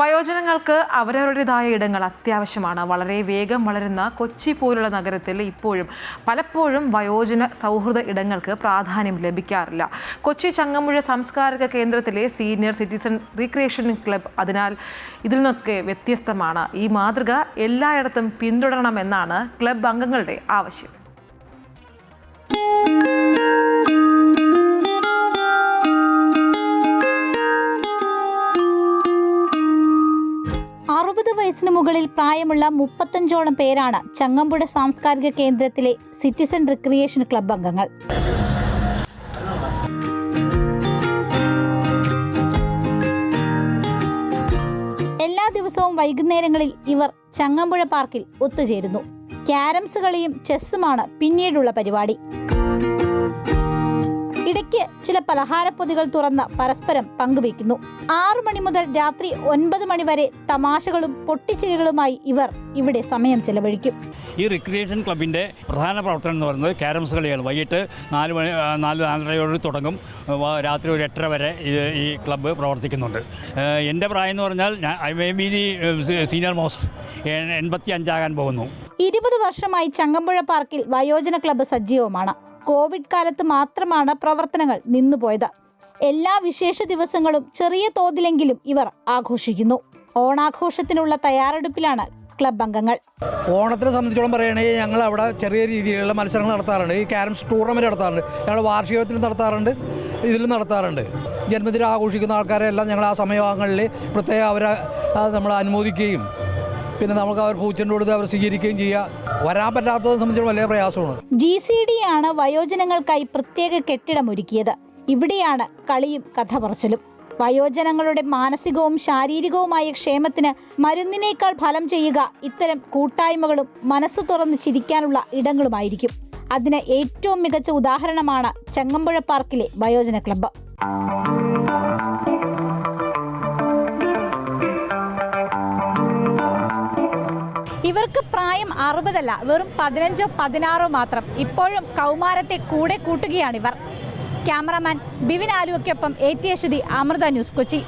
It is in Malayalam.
വയോജനങ്ങൾക്ക് അവരവരുടേതായ ഇടങ്ങൾ അത്യാവശ്യമാണ്. വളരെ വേഗം വളരുന്ന കൊച്ചി പോലുള്ള നഗരത്തിൽ ഇപ്പോഴും പലപ്പോഴും വയോജന സൗഹൃദ ഇടങ്ങൾക്ക് പ്രാധാന്യം ലഭിക്കാറില്ല. കൊച്ചി ചങ്ങമ്പുഴ സാംസ്കാരിക കേന്ദ്രത്തിലെ സീനിയർ സിറ്റിസൺ റീക്രിയേഷൻ ക്ലബ്ബ് അതിനാൽ ഇതിൽ നിന്നൊക്കെ വ്യത്യസ്തമാണ്. ഈ മാതൃക എല്ലായിടത്തും പിന്തുടരണമെന്നാണ് ക്ലബ്ബ് അംഗങ്ങളുടെ ആവശ്യം. 60 വയസ്സിന് മുകളിൽ പ്രായമുള്ള 35ഓളം പേരാണ് ചങ്ങമ്പുഴ സാംസ്കാരിക കേന്ദ്രത്തിലെ സിറ്റിസൺ റിക്രിയേഷൻ ക്ലബ്ബ് അംഗങ്ങൾ. എല്ലാ ദിവസവും വൈകുന്നേരങ്ങളിൽ ഇവർ ചങ്ങമ്പുഴ പാർക്കിൽ ഒത്തുചേരുന്നു. ക്യാരംസ് കളിയും ചെസ്സുമാണ് പിന്നീടുള്ള പരിപാടി. ഇടയ്ക്ക് ചില പലഹാരപ്പൊതികൾ തുറന്ന് പരസ്പരം പങ്കുവയ്ക്കുന്നു. 6 മണി മുതൽ രാത്രി 9 മണി വരെ തമാശകളും പൊട്ടിച്ചിരികളുമായി ഇവർ ഇവിടെ സമയം ചെലവഴിക്കും. ഈ റിക്രിയേഷൻ ക്ലബിൻ്റെ പ്രധാന പ്രവർത്തനം എന്ന് പറയുന്നത് ക്യാരംസ് കളിയാണ്. വൈകിട്ട് 4:30 തുടങ്ങും. രാത്രി ഒരു 8:30 വരെ ഈ ക്ലബ്ബ് പ്രവർത്തിക്കുന്നുണ്ട്. എൻ്റെ പ്രായം എന്ന് പറഞ്ഞാൽ I may be the senior most 85 ആകാൻ പോകുന്നു. 20 വർഷമായി ചങ്ങമ്പുഴ പാർക്കിൽ വയോജന ക്ലബ്ബ് സജീവമാണ്. കോവിഡ് കാലത്ത് മാത്രമാണ് പ്രവർത്തനങ്ങൾ നിന്നുപോയത്. എല്ലാ വിശേഷ ദിവസങ്ങളും ചെറിയ തോതിലെങ്കിലും ഇവർ ആഘോഷിക്കുന്നു. ഓണാഘോഷത്തിനുള്ള തയ്യാറെടുപ്പിലാണ് ക്ലബ്ബ് അംഗങ്ങൾ. ഓണത്തിനെ സംബന്ധിച്ചോളം പറയുകയാണെങ്കിൽ ഞങ്ങൾ അവിടെ ചെറിയ രീതിയിലുള്ള മത്സരങ്ങൾ നടത്താറുണ്ട്. ഈ ക്യാരംസ് ടൂർണമെൻറ്റ് നടത്താറുണ്ട്. ഞങ്ങൾ വാർഷികത്തിൽ നടത്താറുണ്ട്, ഇതിലും നടത്താറുണ്ട്. ജന്മദിനം ആഘോഷിക്കുന്ന ആൾക്കാരെല്ലാം ഞങ്ങൾ ആ സമയങ്ങളിൽ പ്രത്യേകം അവരെ നമ്മൾ അനുമോദിക്കുകയും പിന്നെ നമുക്ക് അവർ പൂച്ചെണ്ട് കൊടുത്ത് അവർ സ്വീകരിക്കുകയും ചെയ്യുക. വരാൻ പറ്റാത്തത് സംബന്ധിച്ച് വലിയ പ്രയാസമാണ്. GCD ആണ് വയോജനങ്ങൾക്കായി പ്രത്യേക കെട്ടിടമൊരുക്കിയത്. ഇവിടെയാണ് കളിയും കഥ പറച്ചിലും. വയോജനങ്ങളുടെ മാനസികവും ശാരീരികവുമായ ക്ഷേമത്തിന് മരുന്നിനേക്കാൾ ഫലം ചെയ്യുക ഇത്തരം കൂട്ടായ്മകളും മനസ്സ് തുറന്ന് ചിരിക്കാനുള്ള ഇടങ്ങളുമായിരിക്കും. അതിന് ഏറ്റവും മികച്ച ഉദാഹരണമാണ് ചങ്ങമ്പുഴ പാർക്കിലെ വയോജന ക്ലബ്ബ്. ഇവർക്ക് പ്രായം 60 അല്ല, വെറും 15 16 മാത്രം. ഇപ്പോഴും കൗമാരത്തെ കൂടെ കൂട്ടുകയാണിവർ. ക്യാമറാമാൻ ബിവിൻ ആലുവയ്ക്കൊപ്പം AT അശ്വതി, അമൃത ന്യൂസ്, കൊച്ചി.